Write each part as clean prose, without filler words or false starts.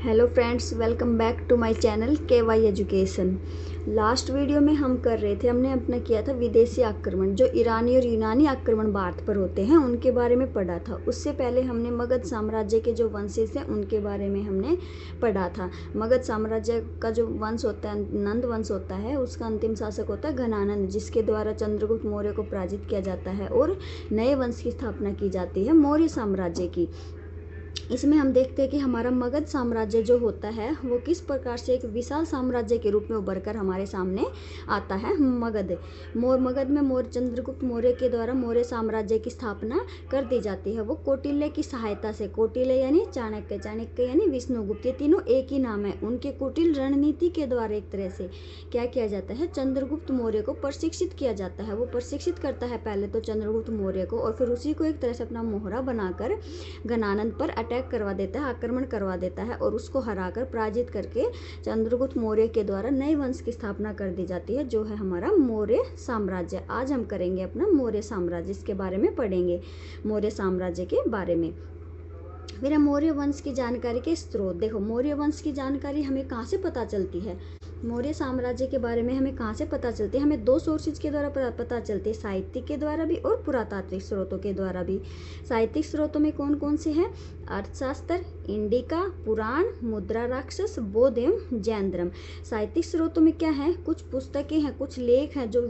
Hello friends, welcome back to my channel KY education. Last video में हम कर रहे थे, हमने अपना किया था विदेशी आक्रमण, जो ईरानी और यूनानी आक्रमण भारत पर होते हैं उनके बारे में पढ़ा था। उससे पहले हमने मगध साम्राज्य के जो वंशज हैं उनके बारे में हमने पढ़ा था। मगध साम्राज्य का जो वंश होता है, नंद वंश होता है, उसका अंतिम शासक होता है घनानंद, जिसके द्वारा चंद्रगुप्त मौर्य को पराजित किया जाता है और नए वंश की स्थापना की जाती है, मौर्य साम्राज्य की। इसमें हम देखते हैं कि हमारा मगध साम्राज्य जो होता है वो किस प्रकार से एक विशाल साम्राज्य के रूप में उभरकर हमारे सामने आता है। मगध में मौर्य चंद्रगुप्त मौर्य के द्वारा मौर्य साम्राज्य की स्थापना कर दी जाती है। वो कौटिल्य की सहायता से, कौटिल्य यानी चाणक्य, चाणक्य यानी विष्णुगुप्त, ये तीनों एक ही नाम है। उनके कुटिल रणनीति के द्वारा एक तरह से क्या किया जाता है, चंद्रगुप्त मौर्य को प्रशिक्षित किया जाता है। वो प्रशिक्षित करता है पहले तो चंद्रगुप्त मौर्य को, और फिर उसी को एक तरह से अपना मोहरा बनाकर घनानंद पर अटैक करवा देता है, आक्रमण करवा देता है, और उसको हराकर पराजित करके चंद्रगुप्त मौर्य के द्वारा नए वंश की स्थापना कर दी जाती है, जो है हमारा मौर्य साम्राज्य। आज हम करेंगे अपना मौर्य साम्राज्य, इसके बारे में पढ़ेंगे, मौर्य साम्राज्य के बारे में। फिर मौर्य वंश की जानकारी के स्रोत देखो। मौर्य वंश की जानकारी हमें कहाँ से पता चलती है, मौर्य साम्राज्य के बारे में हमें कहाँ से पता चलती है? हमें दो सोर्सेज के द्वारा पता चलती है, साहित्यिक के द्वारा भी और पुरातात्विक स्रोतों के द्वारा भी। साहित्यिक स्रोतों में कौन कौन से हैं? अर्थशास्त्र, इंडिका, पुराण, मुद्रा राक्षस, बौद्ध एवं जैन धर्म। साहित्यिक स्रोतों में क्या है, कुछ पुस्तकें हैं, कुछ लेख हैं जो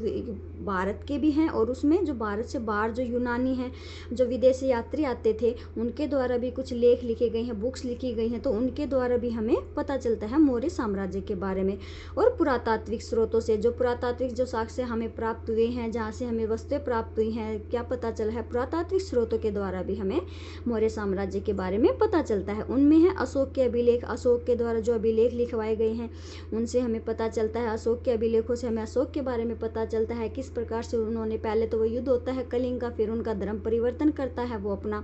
भारत के भी हैं, और उसमें जो भारत से बाहर जो यूनानी हैं, जो विदेशी यात्री आते थे, उनके द्वारा भी कुछ लेख लिखे गए हैं, बुक्स लिखी गई हैं, तो उनके द्वारा भी हमें पता चलता है मौर्य साम्राज्य के बारे में। और पुरातात्विक स्रोतों से, जो पुरातात्विक जो साक्ष्य हमें प्राप्त हुए हैं, जहाँ से हमें वस्तुएं प्राप्त हुई हैं, क्या पता चला है, पुरातात्विक स्रोतों के द्वारा भी हमें मौर्य साम्राज्य के बारे में पता चलता है। उनमें है अशोक के अभिलेख, अशोक के द्वारा जो अभिलेख लिखवाए गए हैं उनसे हमें पता चलता है। अशोक के अभिलेखों से हमें अशोक के बारे में पता चलता है, किस प्रकार से उन्होंने, पहले तो वो युद्ध होता है कलिंग का, फिर उनका धर्म परिवर्तन करता है वो अपना,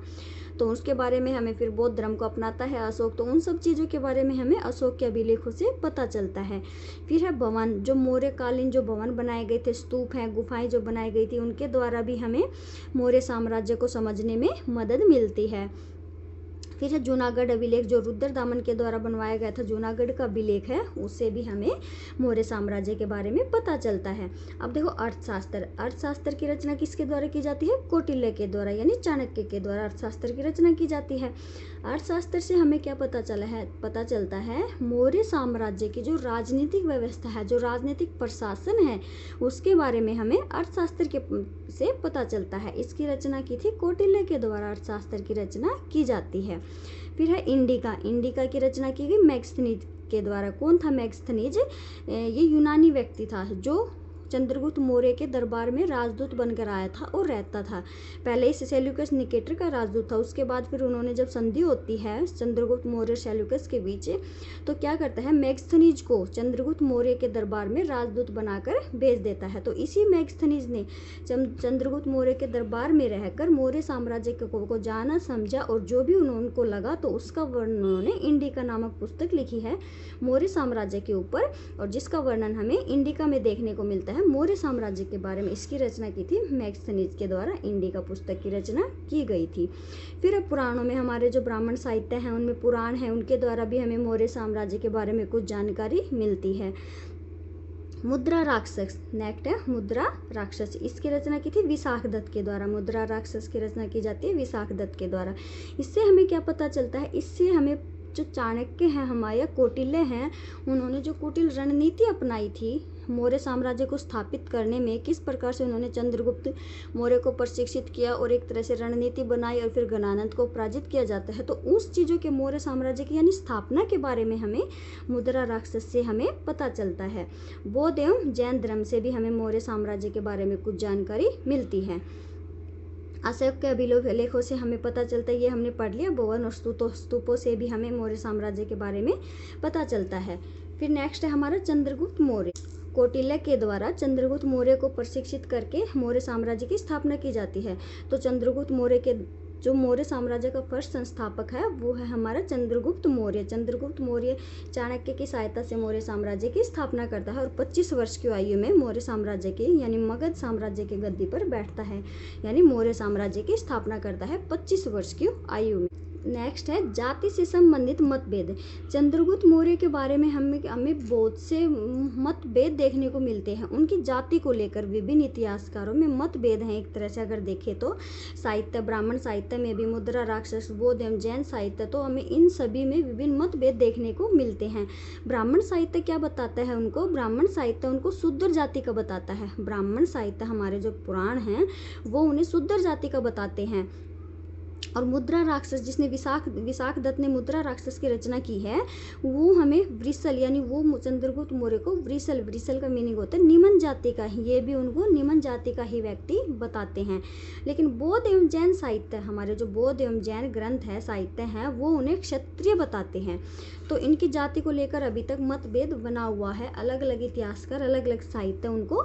तो उसके बारे में हमें, फिर बौद्ध धर्म को अपनाता है अशोक, तो उन सब चीज़ों के बारे में हमें अशोक के अभिलेखों से पता चलता है। फिर है भवन, जो मौर्य कालीन जो भवन बनाए गए थे, स्तूप हैं, गुफाएं जो बनाई गई थी, उनके द्वारा भी हमें मौर्य साम्राज्य को समझने में मदद मिलती है। फिर है जूनागढ़ अभिलेख, जो रुद्रदामन के द्वारा बनवाया गया था, जूनागढ़ का अभिलेख है, उससे भी हमें मौर्य साम्राज्य के बारे में पता चलता है। अब देखो अर्थशास्त्र, अर्थशास्त्र की रचना किसके द्वारा की जाती है? कौटिल्य के द्वारा, यानी चाणक्य के द्वारा अर्थशास्त्र की रचना की जाती है। अर्थशास्त्र से हमें क्या पता चलता है मौर्य साम्राज्य की जो राजनीतिक व्यवस्था है, जो राजनीतिक प्रशासन है, उसके बारे में हमें अर्थशास्त्र के से पता चलता है। इसकी रचना की थी कौटिल्य के द्वारा, अर्थशास्त्र की रचना की जाती है। फिर है इंडिका, इंडिका की रचना की गई मैगस्थनीज के द्वारा। कौन था मैगस्थनीज? ये यूनानी व्यक्ति था जो चंद्रगुप्त मौर्य के दरबार में राजदूत बनकर आया था और रहता था। पहले इस सेल्यूकस निकेटर का राजदूत था, उसके बाद फिर उन्होंने, जब संधि होती है चंद्रगुप्त मौर्य सेल्यूकस के बीच, तो क्या करता है, मैगस्थनीज को चंद्रगुप्त मौर्य के दरबार में राजदूत बनाकर भेज देता है। तो इसी मैगस्थनीज ने चंद्रगुप्त मौर्य के दरबार में रहकर मौर्य साम्राज्य को जाना, समझा, और जो भी उनको लगा तो उसका वर्णन उन्होंने इंडिका नामक पुस्तक लिखी है मौर्य साम्राज्य के ऊपर, और जिसका वर्णन हमें इंडिका में देखने को मिलता है। मौर्य साम्राज्य के बारे में इसकी रचना की थी मैगस्थनीज के द्वारा, इंडिका पुस्तक की रचना की गई थी। फिर अब पुराणों में, हमारे जो ब्राह्मण साहित्य हैं उनमें पुराण है, उनके द्वारा भी हमें मौर्य साम्राज्य के बारे में कुछ जानकारी मिलती है। मुद्रा राक्षस, नेक्स्ट है मुद्रा राक्षस, इसकी रचना की थी विशाखदत्त के द्वारा। मुद्रा राक्षस की रचना की जाती है विशाखदत्त के द्वारा। इससे हमें क्या पता चलता है, इससे हमें जो चाणक्य हैं हमारे, कौटिल्य हैं, उन्होंने जो कुटिल रणनीति अपनाई थी मौर्य साम्राज्य को स्थापित करने में, किस प्रकार से उन्होंने चंद्रगुप्त मौर्य को प्रशिक्षित किया और एक तरह से रणनीति बनाई, और फिर घनानंद को पराजित किया जाता है, तो उस चीज़ों के मौर्य साम्राज्य की यानी स्थापना के बारे में हमें मुद्रा राक्षस से हमें पता चलता है। बौद्ध एवं जैन धर्म से भी हमें मौर्य साम्राज्य के बारे में कुछ जानकारी मिलती है। अशोक के अभिलेखों से हमें पता चलता है, ये हमने पढ़ लिया। भवन और स्तूपों से भी हमें मौर्य साम्राज्य के बारे में पता चलता है। फिर नेक्स्ट है हमारा चंद्रगुप्त मौर्य। कौटिल्य के द्वारा चंद्रगुप्त मौर्य को प्रशिक्षित करके मौर्य साम्राज्य की स्थापना की जाती है। तो चंद्रगुप्त मौर्य के जो मौर्य साम्राज्य का फर्स्ट संस्थापक है वो है हमारा चंद्रगुप्त मौर्य। चंद्रगुप्त मौर्य चाणक्य की सहायता से मौर्य साम्राज्य की स्थापना करता है और 25 वर्ष की आयु में मौर्य साम्राज्य की यानी मगध साम्राज्य की गद्दी पर बैठता है, यानी मौर्य साम्राज्य की स्थापना करता है 25 वर्ष की आयु में। नेक्स्ट है जाति से संबंधित मतभेद। चंद्रगुप्त मौर्य के बारे में हमें बहुत से मतभेद देखने को मिलते हैं। उनकी जाति को लेकर विभिन्न इतिहासकारों में मतभेद हैं। एक तरह से अगर देखें तो साहित्य, ब्राह्मण साहित्य में भी, मुद्रा राक्षस, बौद्ध एवं जैन साहित्य, तो हमें इन सभी में विभिन्न मतभेद देखने को मिलते हैं। ब्राह्मण साहित्य क्या बताता है उनको? ब्राह्मण साहित्य उनको शूद्र जाति का बताता है। ब्राह्मण साहित्य हमारे जो पुराण हैं वो उन्हें शूद्र जाति का बताते हैं। और मुद्रा राक्षस, जिसने विशाख दत्त ने मुद्रा राक्षस की रचना की है, वो हमें वृषल, यानी वो चंद्रगुप्त मौर्य को वृषल का मीनिंग होता है निम्न जाति का, ये भी उनको निम्न जाति का ही व्यक्ति बताते हैं। लेकिन बौद्ध एवं जैन साहित्य, हमारे जो बौद्ध एवं जैन ग्रंथ है, साहित्य हैं, वो उन्हें क्षत्रिय बताते हैं। तो इनकी जाति को लेकर अभी तक मतभेद बना हुआ है। अलग अलग इतिहासकार अलग अलग साहित्य उनको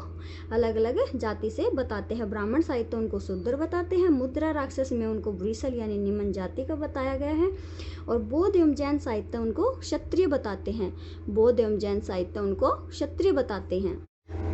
अलग अलग जाति से बताते हैं। ब्राह्मण साहित्य उनको शूद्र बताते हैं, मुद्रा राक्षस में उनको वृषल यानी निम्न जाति का बताया गया है, और बौद्ध एवं जैन साहित्य उनको क्षत्रिय बताते हैं। बौद्ध एवं जैन साहित्य उनको क्षत्रिय बताते हैं।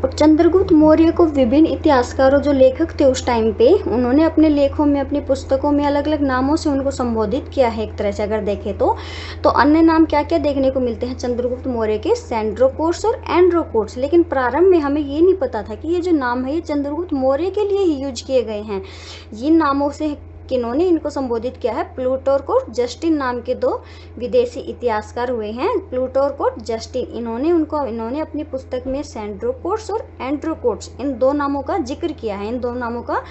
और चंद्रगुप्त मौर्य को विभिन्न इतिहासकारों, जो लेखक थे उस टाइम पे, उन्होंने अपने लेखों में, अपनी पुस्तकों में अलग अलग नामों से उनको संबोधित किया है। एक तरह से अगर देखें तो अन्य नाम क्या क्या देखने को मिलते हैं चंद्रगुप्त मौर्य के? सैंड्रोकोर्स और एंड्रोकोर्स। लेकिन प्रारंभ में हमें ये नहीं पता था कि ये जो नाम है ये चंद्रगुप्त मौर्य के लिए ही यूज किए गए हैं। इन नामों से किन्होंने इनको संबोधित किया है? प्लूटोर्क और जस्टिन नाम के दो विदेशी इतिहासकार हुए हैं, प्लूटोर्क और जस्टिन। इन्होंने अपनी पुस्तक में सैंड्रोकोर्स और एंड्रोकोर्स, इन दो नामों का जिक्र किया है। इन दो नामों का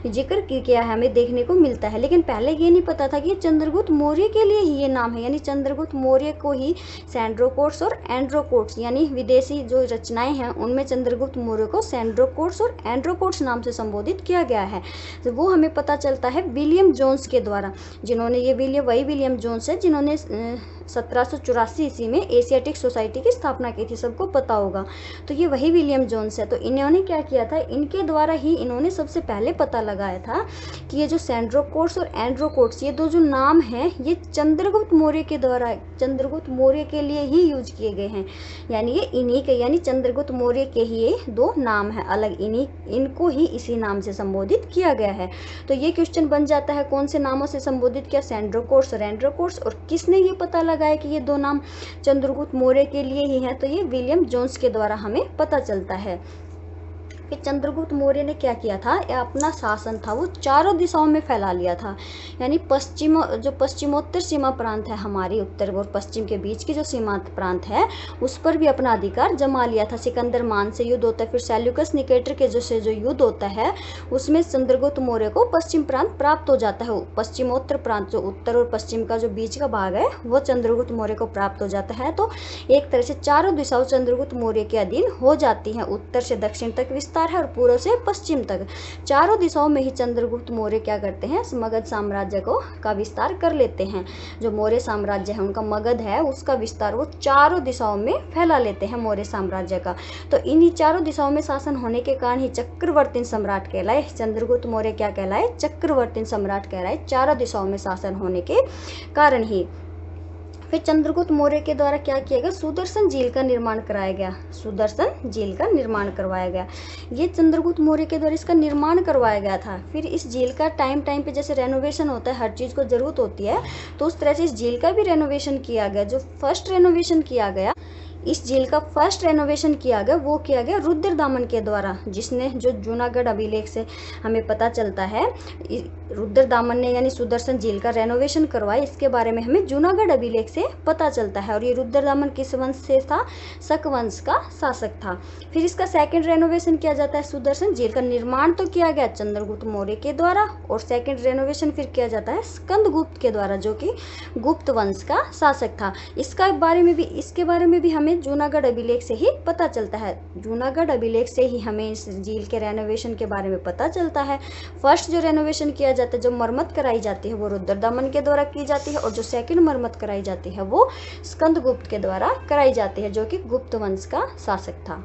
जिक्र किया है, हमें देखने को मिलता है। लेकिन पहले ये नहीं पता था कि चंद्रगुप्त मौर्य के लिए ही ये नाम है, यानी चंद्रगुप्त मौर्य को ही सैंड्रोकोर्स और एंड्रोकोर्स, यानी विदेशी जो रचनाएं हैं उनमें चंद्रगुप्त मौर्य को सैंड्रोकोर्स और एंड्रोकोर्स नाम से संबोधित किया गया है। तो वो हमें पता चलता है विलियम जोन्स के द्वारा, जिन्होंने वही विलियम जोन्स है जिन्होंने 1784 ईस्वी में एशियाटिक सोसाइटी की स्थापना की थी, सबको पता होगा। तो ये वही विलियम जोन्स है। तो इन्होंने क्या किया था? इनके द्वारा ही इन्होंने सबसे पहले पता लगाया था कि ये जो सैंड्रोकोर्स और एंड्रोकोर्स, ये दो जो नाम हैं, ये चंद्रगुप्त मौर्य के द्वारा, चंद्रगुप्त मौर्य के लिए ही यूज किए गए हैं। यानी ये इन्हीं के, यानी चंद्रगुप्त मौर्य के ही ये दो नाम है अलग, इनको ही इसी नाम से संबोधित किया गया है। तो ये क्वेश्चन बन जाता है, कौन से नामों से संबोधित किया? सैंड्रोकोर्स और एंड्रोकोर्स। और किसने ये पता लगाया कि ये दो नाम चंद्रगुप्त मौर्य के लिए ही हैं? तो ये विलियम जोन्स के द्वारा हमें पता चलता है। कि चंद्रगुप्त मौर्य ने क्या किया था? या अपना शासन था वो चारों दिशाओं में फैला लिया था। यानी पश्चिमोत्तर सीमा प्रांत है हमारी, उत्तर और पश्चिम के बीच की जो सीमा प्रांत है, उस पर भी अपना अधिकार जमा लिया था। सिकंदर मान से युद्ध होता है, फिर सेल्यूकस निकेटर के जो युद्ध होता है, उसमें चंद्रगुप्त मौर्य को पश्चिम प्रांत प्राप्त हो जाता है। पश्चिमोत्तर प्रांत, जो उत्तर और पश्चिम का जो बीच का भाग है, वो चंद्रगुप्त मौर्य को प्राप्त हो जाता है। तो एक तरह से चारों दिशाओं चंद्रगुप्त मौर्य के अधीन हो जाती हैं। उत्तर से दक्षिण तक विस्तार है और पूर्व से पश्चिम तक, चारों दिशाओं में ही चंद्रगुप्त मौर्य क्या करते हैं? मगध साम्राज्य का विस्तार कर लेते हैं। जो मौर्य साम्राज्य है, उनका मगध है, उसका विस्तार वो चारों दिशाओं में फैला लेते हैं मौर्य साम्राज्य का। तो इन्हीं चारों दिशाओं में शासन होने के कारण ही चक्रवर्ती सम्राट कहलाए। चंद्रगुप्त मौर्य क्या कहलाए? चक्रवर्ती सम्राट कहलाए, चारों दिशाओं में शासन होने के कारण ही। फिर चंद्रगुप्त मौर्य के द्वारा क्या किया गया? सुदर्शन झील का निर्माण कराया गया। सुदर्शन झील का निर्माण करवाया गया। ये चंद्रगुप्त मौर्य के द्वारा इसका निर्माण करवाया गया था। फिर इस झील का टाइम पे जैसे रेनोवेशन होता है, हर चीज़ को जरूरत होती है, तो उस तरह से इस झील का भी रेनोवेशन किया गया। जो फर्स्ट रेनोवेशन किया गया, इस झील का फर्स्ट रेनोवेशन किया गया, वो किया गया रुद्रदामन के द्वारा, जिसने, जो जूनागढ़ अभिलेख से हमें पता चलता है, रुद्रदामन ने यानी सुदर्शन झील का रेनोवेशन करवाया। इसके बारे में हमें जूनागढ़ अभिलेख से पता चलता है। और ये रुद्रदामन किस वंश से था? शक वंश का शासक था। फिर इसका सेकंड रेनोवेशन किया जाता है। सुदर्शन झील का निर्माण तो किया गया चंद्रगुप्त मौर्य के द्वारा, और सेकंड रेनोवेशन फिर किया जाता है स्कंदगुप्त के द्वारा, जो कि गुप्त वंश का शासक था। इसके बारे में भी हमें जूनागढ़ अभिलेख से ही पता चलता है। जूनागढ़ अभिलेख से ही हमें इस झील के रेनोवेशन के बारे में पता चलता है। फर्स्ट जो रेनोवेशन किया जाता है, जो मरम्मत कराई जाती है, वो रुद्रदामन के द्वारा की जाती है, और जो सेकंड मरम्मत कराई जाती है वो स्कंदगुप्त के द्वारा कराई जाती है, जो कि गुप्त वंश का शासक था।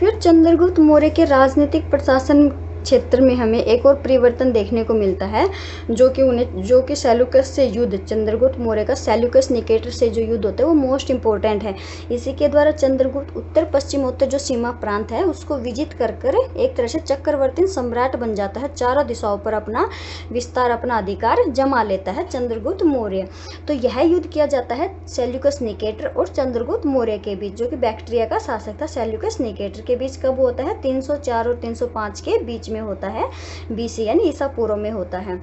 फिर चंद्रगुप्त मौर्य के राजनीतिक प्रशासन क्षेत्र में हमें एक और परिवर्तन देखने को मिलता है, जो कि सेल्यूकस से युद्ध, चंद्रगुप्त मौर्य का सेल्यूकस निकेटर से जो युद्ध होता है वो मोस्ट इंपॉर्टेंट है। इसी के द्वारा चंद्रगुप्त उत्तर पश्चिमोत्तर जो सीमा प्रांत है उसको विजित कर एक तरह से चक्रवर्ती सम्राट बन जाता है। चारों दिशाओं पर अपना विस्तार, अपना अधिकार जमा लेता है चंद्रगुप्त मौर्य। तो यह युद्ध किया जाता है सेल्यूकस निकेटर और चंद्रगुप्त मौर्य के बीच, जो कि बैक्ट्रिया का शासक था। सेल्यूकस निकेटर के बीच कब होता है? 304 और 305 के बीच में होता है, BC यानी ईसा पूर्व में होता है।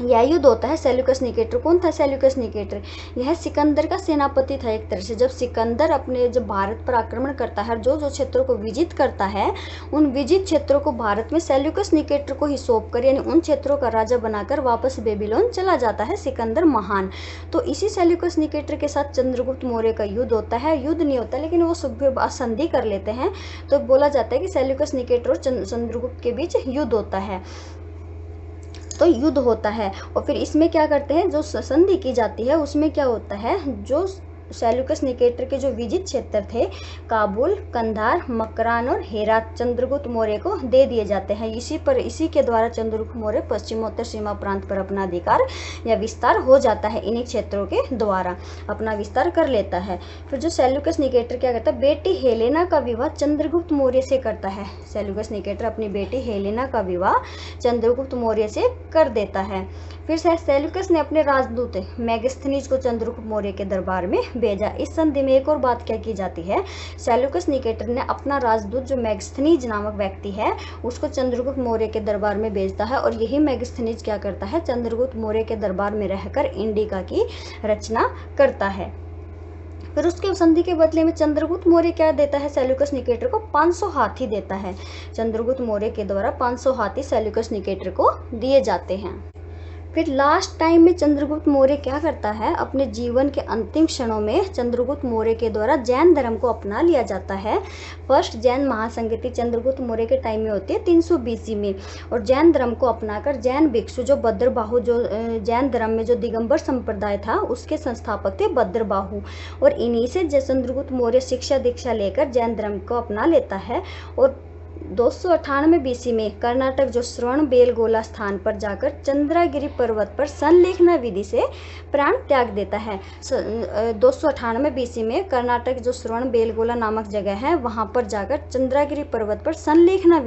यह युद्ध होता है। सेल्यूकस निकेटर कौन था? सेल्यूकस निकेटर यह सिकंदर का सेनापति था एक तरह से। जब भारत पर आक्रमण करता है, जो क्षेत्रों को विजित करता है, उन विजित क्षेत्रों को भारत में सेल्यूकस निकेटर को ही सौंप कर, यानी उन क्षेत्रों का राजा बनाकर वापस बेबीलोन चला जाता है सिकंदर महान। तो इसी सेल्यूकस निकेटर के साथ चंद्रगुप्त मौर्य का युद्ध होता है। युद्ध नहीं होता, लेकिन वो संधि कर लेते हैं। तो बोला जाता है कि सेल्यूकस निकेटर और चंद्रगुप्त के बीच युद्ध होता है। तो युद्ध होता है और फिर इसमें क्या करते हैं, जो संधि की जाती है उसमें क्या होता है, जो सेल्यूकस निकेटर के जो विजित क्षेत्र थे, काबुल, कंधार, मकरान और हेरात, चंद्रगुप्त मौर्य को दे दिए जाते हैं। इसी के द्वारा चंद्रगुप्त मौर्य पश्चिमोत्तर सीमा प्रांत पर अपना अधिकार या विस्तार हो जाता है। इन्हीं क्षेत्रों के द्वारा अपना विस्तार कर लेता है। फिर जो सेल्यूकस निकेटर क्या करता है, बेटी हेलेना का विवाह चंद्रगुप्त मौर्य से करता है। सेल्यूकस निकेटर अपनी बेटी हेलेना का विवाह चंद्रगुप्त मौर्य से कर देता है। फिर सेल्यूकस ने अपने राजदूत मेगास्थनीज को चंद्रगुप्त मौर्य के दरबार में भेजा। इस संधि में एक और बात क्या की जाती है, सेल्यूकस निकेटर ने अपना राजदूत जो मेगास्थनीज नामक व्यक्ति है उसको चंद्रगुप्त मौर्य के दरबार में भेजता है, और यही मेगास्थनीज क्या करता है, चंद्रगुप्त मौर्य के दरबार में रहकर इंडिका की रचना करता है। फिर उसके संधि के बदले में चंद्रगुप्त मौर्य क्या देता है, सेल्यूकस निकेटर को 500 हाथी देता है। चंद्रगुप्त मौर्य के द्वारा 500 हाथी सेल्यूकस निकेटर को दिए जाते हैं। फिर लास्ट टाइम में चंद्रगुप्त मौर्य क्या करता है, अपने जीवन के अंतिम क्षणों में चंद्रगुप्त मौर्य के द्वारा जैन धर्म को अपना लिया जाता है। फर्स्ट जैन महासंगति चंद्रगुप्त मौर्य के टाइम में होती है 300 BC में, और जैन धर्म को अपनाकर जैन भिक्षु जो भद्रबाहु, जो जैन धर्म में जो दिगंबर संप्रदाय था उसके संस्थापक थे भद्रबाहु, और इन्हीं से चंद्रगुप्त मौर्य शिक्षा दीक्षा लेकर जैन धर्म को अपना लेता है। और 298 BC में कर्नाटक जो श्रवण बेलगोला स्थान पर जाकर चंद्रगिरी पर्वत पर संलेखना विधि से प्राण त्याग देता है। 298 BC में कर्नाटक जो श्रवण बेलगोला नामक जगह है वहां पर जाकर चंद्रगिरी पर्वत पर संलेखना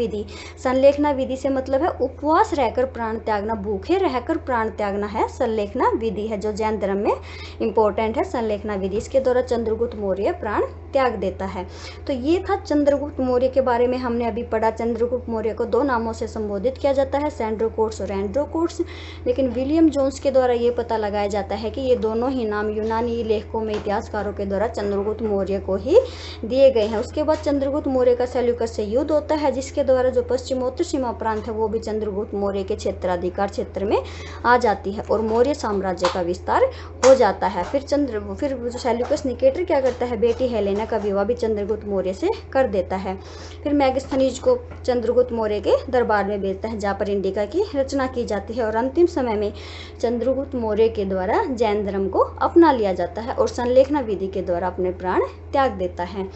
विधि से मतलब है उपवास रहकर प्राण त्यागना, भूखे रहकर प्राण त्यागना है संलेखना विधि है, जो जैन धर्म में इंपॉर्टेंट है संलेखना विधि। इसके द्वारा चंद्रगुप्त मौर्य प्राण त्याग देता है। तो ये था चंद्रगुप्त मौर्य के बारे में हमने अभी पढ़ा। चंद्रगुप्त मौर्य को 2 नामों से संबोधित किया जाता है, सैंड्रोकोट्स और एंड्रोकोट्स, लेकिन विलियम जोन्स के द्वारा ये पता लगाया जाता है कि ये दोनों ही नाम यूनानी लेखकों में इतिहासकारों के द्वारा चंद्रगुप्त मौर्य को ही दिए गए हैं। उसके बाद चंद्रगुप्त मौर्य का सेल्यूकस से युद्ध होता है, जिसके द्वारा जो पश्चिमोत्तर सीमा प्रांत है वो भी चंद्रगुप्त मौर्य के क्षेत्राधिकार क्षेत्र में आ जाती है और मौर्य साम्राज्य का विस्तार हो जाता है। फिर जो सेल्यूकस निकेटर क्या करता है, बेटी हेलेना का विवाह भी चंद्रगुप्त मौर्य से कर देता है। फिर मेगास्थनीज को चंद्रगुप्त मौर्य के दरबार में भेजता है, जहाँ पर इंडिका की रचना की जाती है, और अंतिम समय में चंद्रगुप्त मौर्य के द्वारा जैन धर्म को अपना लिया जाता है और संलेखना विधि के द्वारा अपने प्राण त्याग देता है।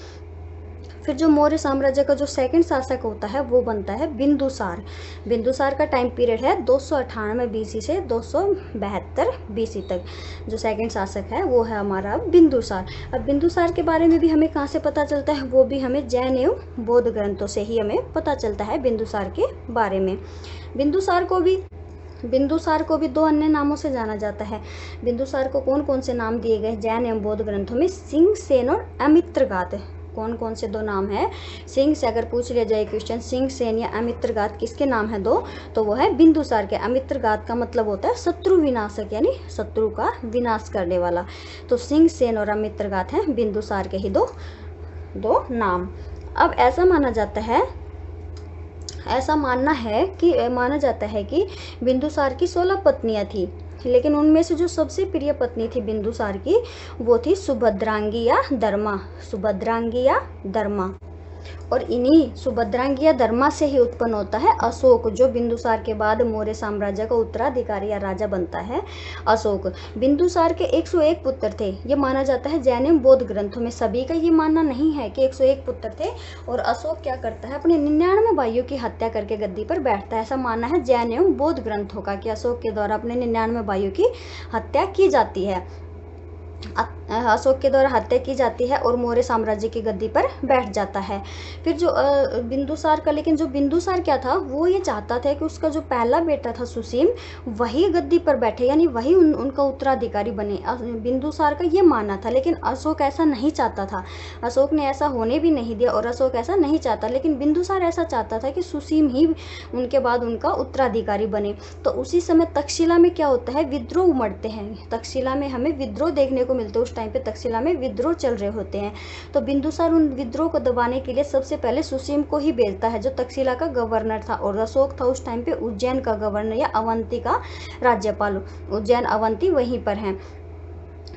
फिर जो मौर्य साम्राज्य का जो सेकंड शासक होता है वो बनता है बिंदुसार। बिंदुसार का टाइम पीरियड है 298 BC से 272 BC तक। जो सेकंड शासक है वो है हमारा बिंदुसार। अब बिंदुसार के बारे में भी हमें कहाँ से पता चलता है, वो भी हमें जैन एवं बौद्ध ग्रंथों से ही हमें पता चलता है बिंदुसार के बारे में। बिंदुसार को भी 2 अन्य नामों से जाना जाता है। बिंदुसार को कौन कौन से नाम दिए गए जैन एवं बौद्ध ग्रंथों में, सिंह सेन और अमित्रघात। कौन कौन से 2 नाम है, सिंह से अगर पूछ लिया जाए क्वेश्चन, सिंह सेन या अमित्रघात किसके नाम है 2, तो वो है बिंदुसार के। अमित्रघात का मतलब होता है शत्रु विनाशक, यानी शत्रु का विनाश करने वाला। तो सिंह सेन और अमित्रघात हैं बिंदुसार के ही दो नाम। अब ऐसा माना जाता है कि बिंदुसार की 16 पत्नियां थी, लेकिन उनमें से जो सबसे प्रिय पत्नी थी बिंदुसार की वो थी सुभद्रांगी या धर्मा। और इन्हीं सुभद्रांगी या धर्मा से ही उत्पन्न होता है अशोक, जो बिंदुसार के बाद मौर्य साम्राज्य का उत्तराधिकारी या राजा बनता है अशोक। बिंदुसार के 101 पुत्र थे, ये माना जाता है जैन एवं बौद्ध ग्रंथों में। सभी का ये मानना नहीं है कि 101 पुत्र थे। और अशोक क्या करता है, अपने 99 भाइयों की हत्या करके गद्दी पर बैठता है। ऐसा मानना है जैन एवं बौद्ध ग्रंथों का कि अशोक के द्वारा अपने 99 भाइयों की हत्या की जाती है। अशोक के द्वारा हत्या की जाती है और मौर्य साम्राज्य की गद्दी पर बैठ जाता है। फिर जो बिंदुसार का, लेकिन जो बिंदुसार क्या था, वो ये चाहता था कि उसका जो पहला बेटा था सुसीम, वही गद्दी पर बैठे, यानी वही उनका उत्तराधिकारी बने। बिंदुसार का ये मानना था, लेकिन अशोक ऐसा नहीं चाहता था। अशोक ने ऐसा होने भी नहीं दिया और अशोक ऐसा नहीं चाहता, लेकिन बिंदुसार ऐसा चाहता था कि सुसीम ही उनके बाद उनका उत्तराधिकारी बने। तो उसी समय तक्षशिला में क्या होता है, विद्रोह उमड़ते हैं। तक्षशिला में हमें विद्रोह देखने को मिलते हैं। उस टाइम पे तक्षशिला में विद्रोह चल रहे होते हैं। तो बिंदुसार उन विद्रोह को दबाने के लिए सबसे पहले सुसीम को ही भेजता है, जो तक्षशिला का गवर्नर था। और अशोक था उस टाइम पे उज्जैन का गवर्नर या अवंती का राज्यपाल। उज्जैन अवंती वहीं पर है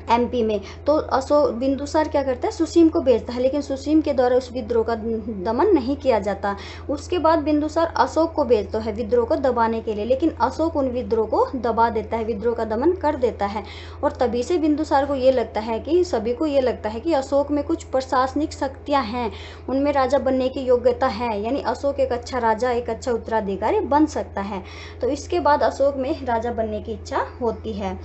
एमपी में। तो अशोक बिंदुसार क्या करता है, सुसीम को भेजता है, लेकिन सुसीम के द्वारा उस विद्रोह का दमन नहीं किया जाता। उसके बाद बिंदुसार अशोक को भेजता है विद्रोह को दबाने के लिए, लेकिन अशोक उन विद्रोह को दबा देता है, विद्रोह का दमन कर देता है। और तभी से बिंदुसार को ये लगता है कि सभी को ये लगता है कि अशोक में कुछ प्रशासनिक शक्तियाँ हैं, उनमें राजा बनने की योग्यता है, यानी अशोक एक अच्छा राजा, एक अच्छा उत्तराधिकारी बन सकता है। तो इसके बाद अशोक में राजा बनने की इच्छा होती है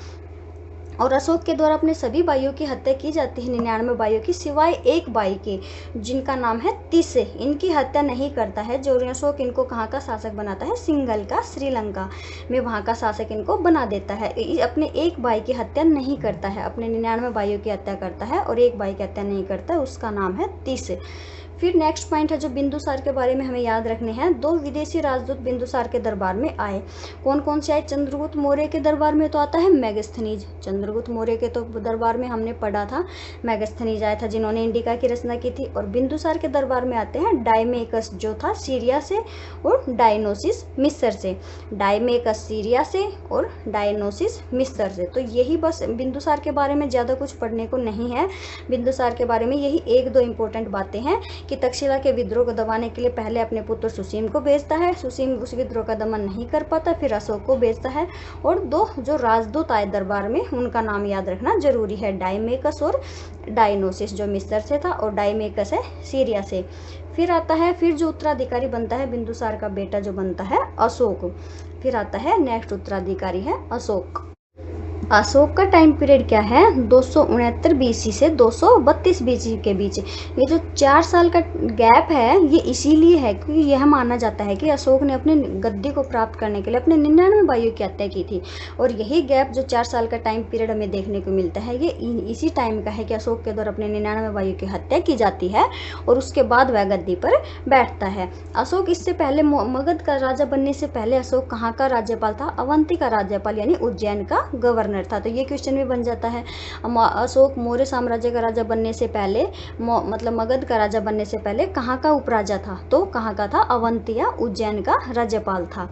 और अशोक के द्वारा अपने सभी भाइयों की हत्या की जाती है, 99 भाइयों की, सिवाय एक भाई के जिनका नाम है तिस। इनकी हत्या नहीं करता है। जो अशोक इनको कहाँ का शासक बनाता है, सिंघल का, श्रीलंका में वहाँ का शासक इनको बना देता है। अपने एक भाई की हत्या नहीं करता है, अपने 99 भाइयों की हत्या करता है और एक भाई की हत्या नहीं करता है, उसका नाम है तिस। फिर नेक्स्ट पॉइंट है जो बिंदुसार के बारे में हमें याद रखने हैं, 2 विदेशी राजदूत बिंदुसार के दरबार में आए। कौन कौन से आए, चंद्रगुप्त मौर्य के दरबार में तो आता है मेगास्थनीज। चंद्रगुप्त मौर्य के तो दरबार में हमने पढ़ा था मेगास्थनीज आया था, जिन्होंने इंडिका की रचना की थी। और बिंदुसार के दरबार में आते हैं डायमेकस, जो था सीरिया से, और डायनोसिस मिस्र से। डायमेकस सीरिया से और डायनोसिस मिस्र से। तो यही बस बिंदुसार के बारे में ज़्यादा कुछ पढ़ने को नहीं है। बिंदुसार के बारे में यही 1-2 इंपॉर्टेंट बातें हैं कि तक्षशिला के विद्रोह को दबाने के लिए पहले अपने पुत्र सुसीम को भेजता है, सुसीम उस विद्रोह का दमन नहीं कर पाता, फिर अशोक को भेजता है। और 2 जो राजदूत आए दरबार में, उनका नाम याद रखना जरूरी है, डायमेकस और डायनोसिस, जो मिस्र से था, और डायमेकस है सीरिया से। फिर आता है, फिर जो उत्तराधिकारी बनता है बिंदुसार का बेटा जो बनता है अशोक। फिर आता है नेक्स्ट उत्तराधिकारी है अशोक। अशोक का टाइम पीरियड क्या है, 269 बीसी से 232 बीसी के बीच। ये जो 4 साल का गैप है, ये इसीलिए है क्योंकि यह माना जाता है कि अशोक ने अपने गद्दी को प्राप्त करने के लिए अपने 99 भाइयों की हत्या की थी। और यही गैप जो 4 साल का टाइम पीरियड हमें देखने को मिलता है, ये इसी टाइम का है कि अशोक के द्वारा अपने 99 भाइयों की हत्या की जाती है और उसके बाद वह गद्दी पर बैठता है। अशोक इससे पहले, मगध का राजा बनने से पहले अशोक कहाँ का राज्यपाल था, अवंती का राज्यपाल, यानी उज्जैन का गवर्नर था। तो ये क्वेश्चन भी बन जाता है। अशोक मौर्य साम्राज्य का राजा बनने से पहले, मतलब मगध का राजा बनने से पहले कहाँ का उपराजा था, तो कहाँ का था, अवंती या उज्जैन का राज्यपाल था।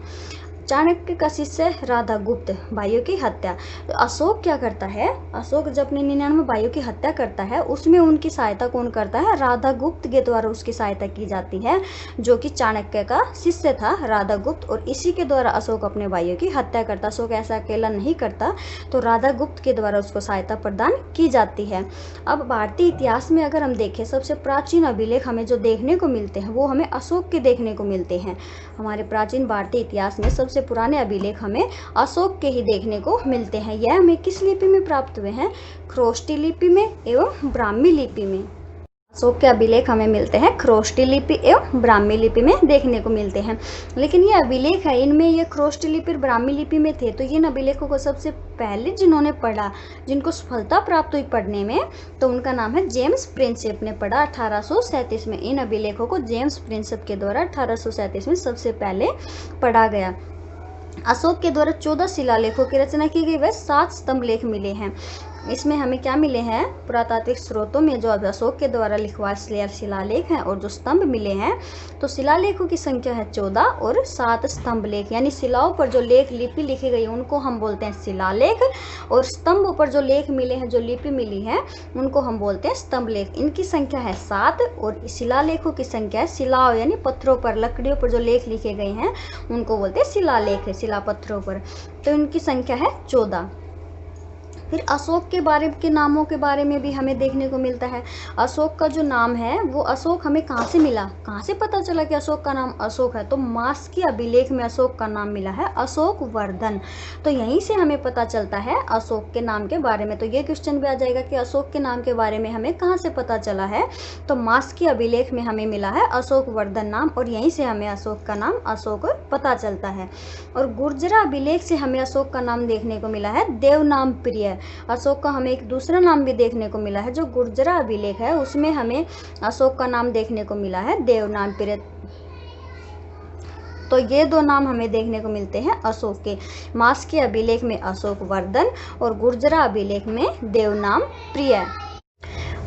चाणक्य का शिष्य राधा गुप्त, भाइयों की हत्या। तो अशोक क्या करता है, अशोक जब अपने 99 भाइयों की हत्या करता है, उसमें उनकी सहायता कौन करता है, राधा गुप्त के द्वारा उसकी सहायता की जाती है, जो कि चाणक्य का शिष्य था राधा गुप्त। और इसी के द्वारा अशोक अपने भाइयों की हत्या करता। अशोक ऐसा अकेला नहीं करता, तो राधा गुप्त के द्वारा उसको सहायता प्रदान की जाती है। अब भारतीय इतिहास में अगर हम देखें, सबसे प्राचीन अभिलेख हमें जो देखने को मिलते हैं, वो हमें अशोक के देखने को मिलते हैं। हमारे प्राचीन भारतीय इतिहास में सबसे पुराने अभिलेख हमें अशोक के ही देखने को मिलते हैं। यह हमें किस लिपि में प्राप्त हुए हैं, खरोष्टी लिपि में एवं ब्राह्मी लिपि में। अशोक के अभिलेख हमें मिलते हैं खरोष्टी लिपि एवं ब्राह्मी लिपि में देखने को मिलते हैं। लेकिन ये अभिलेख है, इनमें ये खरोष्टी लिपि और ब्राह्मी लिपि में थे। तो इन अभिलेखों को सबसे पहले जिन्होंने पढ़ा, जिनको सफलता प्राप्त हुई पढ़ने में, तो उनका नाम है जेम्स प्रिंसेप ने पढ़ा 1837 में। इन अभिलेखों को जेम्स प्रिंसेप के द्वारा 1837 में सबसे पहले पढ़ा गया। अशोक के द्वारा 14 शिलालेखों की रचना की गई, वह 7 स्तंभ लेख मिले हैं। इसमें हमें क्या मिले हैं, पुरातात्विक स्रोतों में जो अशोक के द्वारा लिखवा शिलालेख हैं और जो स्तंभ मिले हैं, तो शिलालेखों की संख्या है 14 और 7 स्तंभ लेख, यानी शिलाओं पर जो लेख लिपि लिखी गई उनको हम बोलते हैं शिलालेख, और स्तंभों पर जो लेख मिले हैं, जो लिपि मिली है, उनको हम बोलते हैं स्तंभ लेख। इनकी संख्या है 7 और शिलालेखों की संख्या है, शिलाओं यानी पत्थरों पर, लकड़ियों पर जो लेख लिखे गए हैं उनको बोलते हैं शिलालेख है, शिला पत्थरों पर। तो इनकी संख्या है 14। फिर अशोक के नामों के बारे में भी हमें देखने को मिलता है। अशोक का जो नाम है वो अशोक हमें कहाँ से मिला, कहाँ से पता चला कि अशोक का नाम अशोक है, तो मास्की अभिलेख में अशोक का नाम मिला है अशोक वर्धन। तो यहीं से हमें पता चलता है अशोक के नाम के बारे में। तो ये क्वेश्चन भी आ जाएगा कि अशोक के नाम के बारे में हमें कहाँ से पता चला है, तो मास्की अभिलेख में हमें मिला है अशोक वर्धन नाम, और यहीं से हमें अशोक का नाम अशोक पता चलता है। और गुर्जरा अभिलेख से हमें अशोक का नाम देखने को मिला है देवनाम प्रिय। अशोक का हमें एक दूसरा नाम भी देखने को मिला है, जो गुर्जरा अभिलेख है उसमें हमें अशोक का नाम देखने को मिला है देवनाम प्रिय। तो ये दो नाम हमें देखने को मिलते हैं अशोक के, मास्की अभिलेख में अशोक वर्धन और गुर्जरा अभिलेख में देवनाम प्रिय।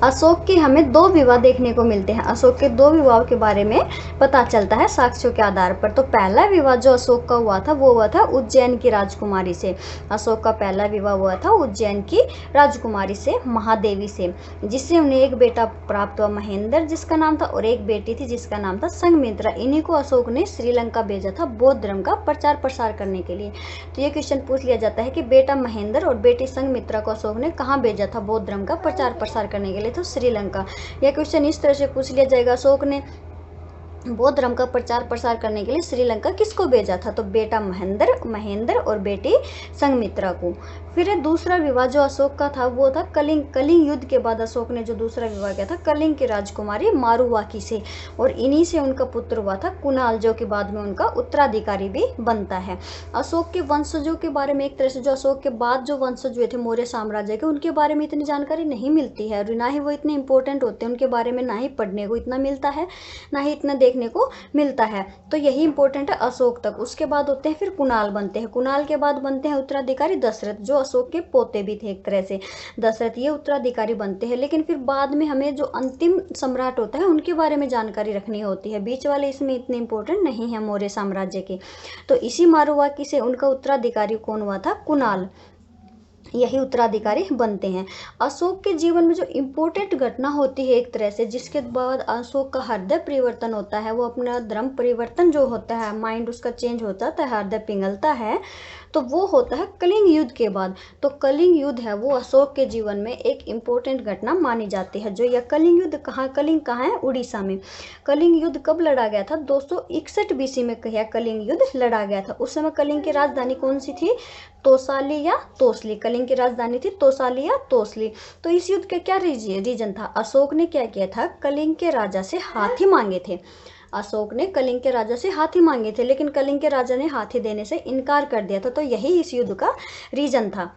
अशोक के हमें 2 विवाह देखने को मिलते हैं। अशोक के 2 विवाह के बारे में पता चलता है साक्ष्यों के आधार पर। तो पहला विवाह जो अशोक का हुआ था वो हुआ था उज्जैन की राजकुमारी से। अशोक का पहला विवाह हुआ था उज्जैन की राजकुमारी से, महादेवी से, जिससे उन्हें एक बेटा प्राप्त हुआ महेंद्र जिसका नाम था, और एक बेटी थी जिसका नाम था संघमित्रा। इन्हीं को अशोक ने श्रीलंका भेजा था बौद्ध धर्म का प्रचार प्रसार करने के लिए। तो ये क्वेश्चन पूछ लिया जाता है कि बेटा महेंद्र और बेटी संघमित्रा को अशोक ने कहाँ भेजा था बौद्ध धर्म का प्रचार प्रसार करने के लिए, तो श्रीलंका। यह क्वेश्चन इस तरह से पूछ लिया जाएगा, अशोक ने बौद्ध धर्म का प्रचार प्रसार करने के लिए श्रीलंका किसको भेजा था, तो बेटा महेंद्र और बेटी संघमित्रा को। फिर दूसरा विवाह जो अशोक का था वो था कलिंग युद्ध के बाद अशोक ने जो दूसरा विवाह किया था कलिंग की राजकुमारी मारुवाकी से, और इन्हीं से उनका पुत्र हुआ था कुणाल, जो कि बाद में उनका उत्तराधिकारी भी बनता है। अशोक के वंशजों के बारे में, एक तरह से जो अशोक के बाद जो वंशज हुए थे मौर्य साम्राज्य के, उनके बारे में इतनी जानकारी नहीं मिलती है, और ना ही वो इतने इंपॉर्टेंट होते हैं, उनके बारे में ना ही पढ़ने को इतना मिलता है, ना ही इतना देखने को मिलता है। तो यही इंपॉर्टेंट है अशोक तक। उसके बाद होते हैं फिर कुणाल बनते हैं, कुणाल के बाद बनते हैं उत्तराधिकारी दशरथ, जो अशोक के पोते भी थे एक तरह से दशरथ, ये उत्तराधिकारी बनते हैं। लेकिन फिर बाद में हमें जो अंतिम सम्राट होता है उनके बारे में जानकारी रखनी होती है, बीच वाले इसमें इतने इंपॉर्टेंट नहीं है मौर्य साम्राज्य के। तो इसी मारुवाकी से उनका उत्तराधिकारी कौन हुआ था, कुणाल, यही उत्तराधिकारी बनते हैं। अशोक के जीवन में जो इम्पोर्टेंट घटना होती है एक तरह से, जिसके बाद अशोक का हृदय परिवर्तन होता है, वो अपना धर्म परिवर्तन जो होता है, माइंड उसका चेंज हो जाता है, हृदय पिघलता है, तो वो होता है कलिंग युद्ध के बाद। तो कलिंग युद्ध है वो अशोक के जीवन में एक इम्पोर्टेंट घटना मानी जाती है। जो यह कलिंग युद्ध कलिंग कहाँ है, उड़ीसा में। कलिंग युद्ध कब लड़ा गया था, 261 BC में कलिंग युद्ध लड़ा गया था। उस समय कलिंग की राजधानी कौन सी थी, तोसाली या तोसली। कलिंग की राजधानी थी तोसाली या तोसली। तो इस युद्ध का क्या रीजन था, अशोक ने क्या किया था, कलिंग के राजा से हाथी मांगे थे। अशोक ने कलिंग के राजा से हाथी मांगे थे, लेकिन कलिंग के राजा ने हाथी देने से इनकार कर दिया था। तो यही इस युद्ध का रीजन था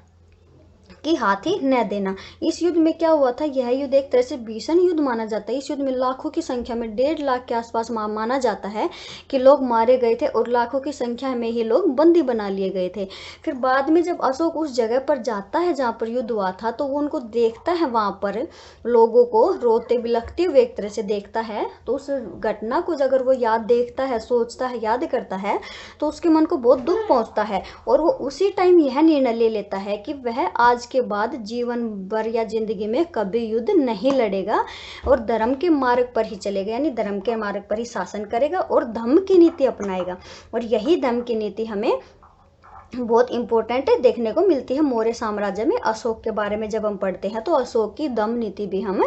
कि हाथी न देना। इस युद्ध में क्या हुआ था, यह युद्ध एक तरह से भीषण युद्ध माना जाता है। इस युद्ध में लाखों की संख्या में 1.5 लाख के आसपास माना जाता है कि लोग मारे गए थे, और लाखों की संख्या में ही लोग बंदी बना लिए गए थे। फिर बाद में जब अशोक उस जगह पर जाता है जहाँ पर युद्ध हुआ था, तो वो उनको देखता है, वहाँ पर लोगों को रोते बिलखते हुए एक तरह से देखता है। तो उस घटना को अगर वो देखता है, सोचता है, याद करता है, तो उसके मन को बहुत दुख पहुँचता है, और वो उसी टाइम यह निर्णय ले लेता है कि वह आज के बाद जीवन भर या जिंदगी में कभी युद्ध नहीं लड़ेगा, और धर्म के मार्ग पर ही चलेगा, यानी धर्म के मार्ग पर ही शासन करेगा और धम्म की नीति अपनाएगा। और यही धम्म की नीति हमें बहुत इंपॉर्टेंट देखने को मिलती है मौर्य साम्राज्य में। अशोक के बारे में जब हम पढ़ते हैं तो अशोक की धम्म नीति भी हम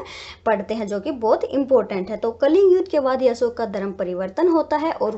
पढ़ते हैं, जो कि बहुत इंपॉर्टेंट है। तो कलिंग युद्ध के बाद ही अशोक का धर्म परिवर्तन होता है, और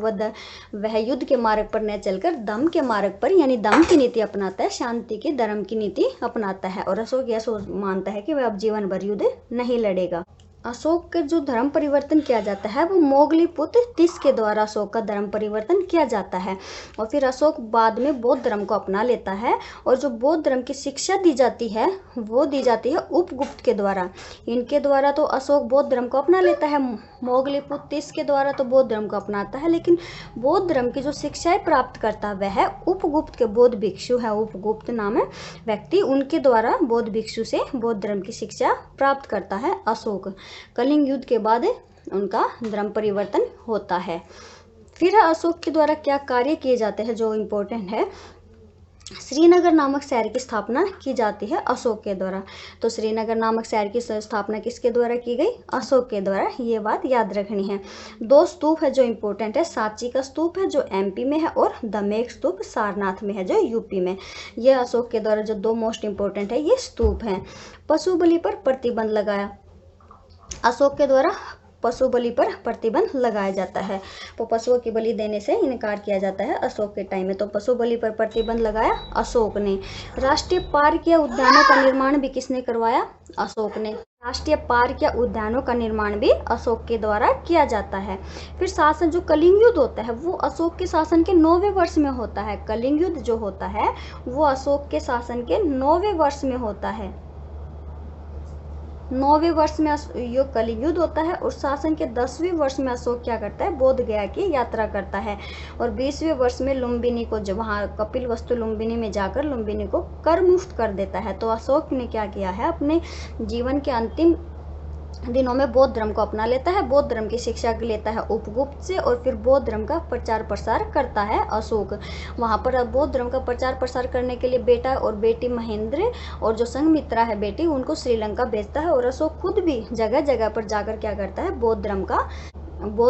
वह युद्ध के मार्ग पर न चलकर धम्म के मार्ग पर, यानी धम्म की नीति अपनाता है, शांति की धर्म की नीति अपनाता है। और अशोक यह मानता है कि वह अब जीवन भर युद्ध नहीं लड़ेगा। अशोक का जो धर्म परिवर्तन किया जाता है वो मोगली पुत्र तिस के द्वारा अशोक का धर्म परिवर्तन किया जाता है। और फिर अशोक बाद में बौद्ध धर्म को अपना लेता है और जो बौद्ध धर्म की शिक्षा दी जाती है वो दी जाती है उपगुप्त के द्वारा। इनके द्वारा तो अशोक बौद्ध धर्म को अपना लेता है, मोगली पुत्र तिस के द्वारा तो बौद्ध धर्म को अपनाता है, लेकिन बौद्ध धर्म की जो शिक्षाएं प्राप्त करता है वह उपगुप्त के बौद्ध भिक्षु है, उपगुप्त नाम है व्यक्ति, उनके द्वारा बौद्ध भिक्षु से बौद्ध धर्म की शिक्षा प्राप्त करता है अशोक। कलिंग युद्ध के बाद उनका धर्म परिवर्तन होता है। फिर अशोक के द्वारा क्या कार्य किए जाते हैं जो इम्पोर्टेंट है, श्रीनगर नामक शहर की स्थापना की जाती है अशोक के द्वारा। तो श्रीनगर नामक शहर की स्थापना किसके द्वारा की गई, अशोक के द्वारा, ये बात याद रखनी है। 2 स्तूप है जो इम्पोर्टेंट है, सांची का स्तूप है जो एमपी में है और दमेक स्तूप सारनाथ में है जो यूपी में। ये अशोक के द्वारा जो 2 मोस्ट इम्पोर्टेंट है ये स्तूप हैं। पशु बलि पर प्रतिबंध लगाया, अशोक के द्वारा पशु बलि पर प्रतिबंध लगाया जाता है। तो पशुओं की बलि देने से इनकार किया जाता है अशोक के टाइम में, तो पशु बलि पर प्रतिबंध लगाया अशोक ने। राष्ट्रीय पार्क या उद्यानों का निर्माण भी किसने करवाया, अशोक ने। राष्ट्रीय पार्क या उद्यानों का निर्माण भी अशोक के द्वारा किया जाता है। फिर शासन जो कलिंग युद्ध होता है वो अशोक के शासन के 9वें वर्ष में होता है। कलिंग युद्ध जो होता है वो अशोक के शासन के 9वें वर्ष में होता है। 9वें वर्ष में यो कलिंग युद्ध होता है और शासन के 10वें वर्ष में अशोक क्या करता है, बोध गया की यात्रा करता है और 20वें वर्ष में लुम्बिनी को, जब वहाँ कपिलवस्तु लुम्बिनी में जाकर लुम्बिनी को कर मुक्त कर देता है। तो अशोक ने क्या किया है, अपने जीवन के अंतिम दिनों में बौद्ध धर्म को अपना लेता है, बौद्ध धर्म की शिक्षा लेता है उपगुप्त से और फिर बौद्ध धर्म का प्रचार प्रसार करता है अशोक। वहाँ पर बौद्ध धर्म का प्रचार प्रसार करने के लिए बेटा और बेटी महेंद्र और जो संघमित्रा है बेटी, उनको श्रीलंका भेजता है और अशोक खुद भी जगह जगह पर जाकर क्या करता है, बौद्ध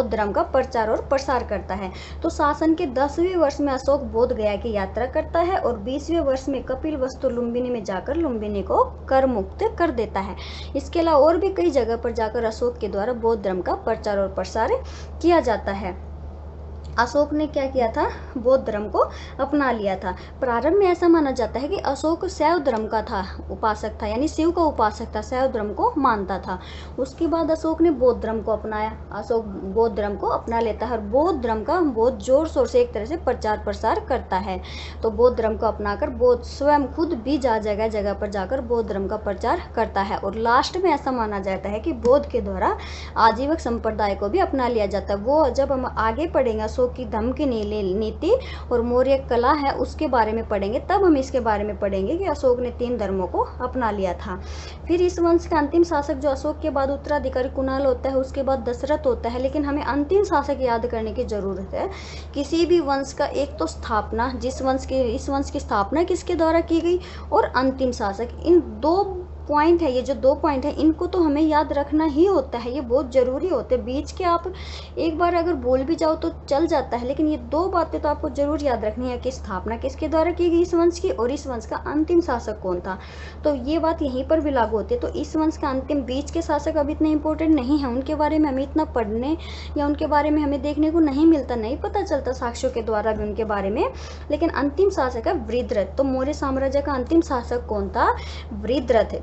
धर्म का प्रचार और प्रसार करता है। तो शासन के 10वें वर्ष में अशोक बोध गया की यात्रा करता है और 20वें वर्ष में कपिलवस्तु लुम्बिनी में जाकर लुम्बिनी को कर मुक्त कर देता है। इसके अलावा और भी कई जगह पर जाकर अशोक के द्वारा बौद्ध धर्म का प्रचार और प्रसार किया जाता है। अशोक ने क्या किया था, बौद्ध धर्म को अपना लिया था। प्रारंभ में ऐसा माना जाता है कि अशोक शैव धर्म का था, उपासक था, यानी शिव का उपासक था, शैव धर्म को मानता था। उसके बाद अशोक ने बौद्ध धर्म को अपनाया, अशोक बौद्ध धर्म को अपना लेता है और बौद्ध धर्म का बहुत जोर शोर से एक तरह से प्रचार प्रसार करता है। तो बौद्ध धर्म को अपनाकर बौद्ध स्वयं खुद भी जगह जगह पर जाकर बौद्ध धर्म का प्रचार करता है। और लास्ट में ऐसा माना जाता है कि बौद्ध के द्वारा आजीवक संप्रदाय को भी अपना लिया जाता है। वो जब हम आगे पढ़ेंगे की धर्म की नीति और मौर्य कला है उसके बारे में पढ़ेंगे, तब हम इसके बारे में पढ़ेंगे कि अशोक ने 3 धर्मों को अपना लिया था। फिर इस वंश का अंतिम शासक जो अशोक के बाद उत्तराधिकारी कुणाल होता है, उसके बाद दशरथ होता है। लेकिन हमें अंतिम शासक याद करने की जरूरत है। किसी भी वंश का एक तो स्थापना, इस वंश की स्थापना किसके द्वारा की गई और अंतिम शासक, इन 2 पॉइंट है, ये जो 2 पॉइंट है इनको तो हमें याद रखना ही होता है, ये बहुत जरूरी होते हैं। बीच के आप एक बार अगर बोल भी जाओ तो चल जाता है, लेकिन ये 2 बातें तो आपको जरूर याद रखनी है कि स्थापना किसके द्वारा की गई इस वंश की और इस वंश का अंतिम शासक कौन था। तो ये बात यहीं पर भी लागू होती है। तो इस वंश का अंतिम बीच के शासक अब इतने इंपॉर्टेंट नहीं है, उनके बारे में हमें इतना पढ़ने या उनके बारे में हमें देखने को नहीं मिलता, नहीं पता चलता साक्ष्यों के द्वारा भी उनके बारे में। लेकिन अंतिम शासक है वृद्धरथ। तो मौर्य साम्राज्य का अंतिम शासक कौन था, वृद्धरथ,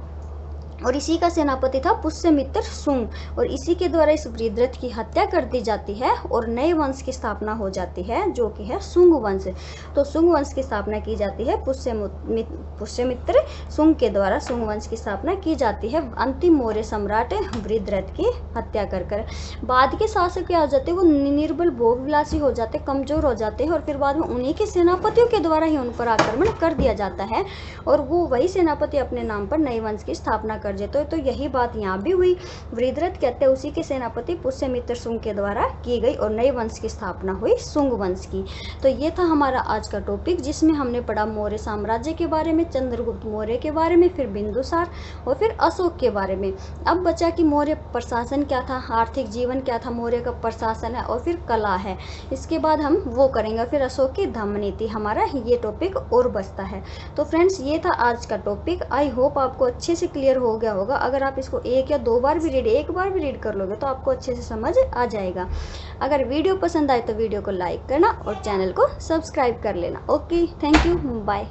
और इसी का सेनापति था पुष्यमित्र शुंग। और इसी के द्वारा इस वृद्धरथ की हत्या कर दी जाती है और नए वंश की स्थापना हो जाती है जो कि है शुंग वंश। तो शुंग वंश की स्थापना की जाती है पुष्यमित्र शुंग के द्वारा शुंग वंश की स्थापना की जाती है अंतिम मौर्य सम्राट वृद्धरथ की हत्या कर। बाद के शासक क्या हो जाते हैं, वो निर्बल भोगविलासी हो जाते, कमजोर हो जाते हैं और फिर बाद में उन्हीं के सेनापतियों के द्वारा ही उन पर आक्रमण कर दिया जाता है और वो वही सेनापति अपने नाम पर नए वंश की स्थापना कर देते। तो यही बात यहाँ भी हुई, वृद्धरथ कहते हैं उसी के सेनापति पुष्यमित्र शुंग के द्वारा की गई और नए वंश की स्थापना हुई शुंग वंश की। तो ये था हमारा आज का टॉपिक जिसमें हमने पढ़ा मौर्य साम्राज्य के बारे में, चंद्रगुप्त मौर्य के बारे में, फिर बिंदुसार और फिर अशोक के बारे में। अब बचा कि मौर्य प्रशासन क्या था, आर्थिक जीवन क्या था, मौर्य का प्रशासन है और फिर कला है। इसके बाद हम वो करेंगे, फिर अशोक की धम्म नीति, हमारा ये टॉपिक और बचता है। तो फ्रेंड्स ये था आज का टॉपिक। आई होप आपको अच्छे से क्लियर हो गया होगा। अगर आप इसको 1 या 2 बार भी एक बार भी रीड कर लोगे तो आपको अच्छे से समझ आ जाएगा। अगर वीडियो पसंद आए तो वीडियो को लाइक करना और चैनल को सब्सक्राइब कर लेना। Okay, thank you, bye.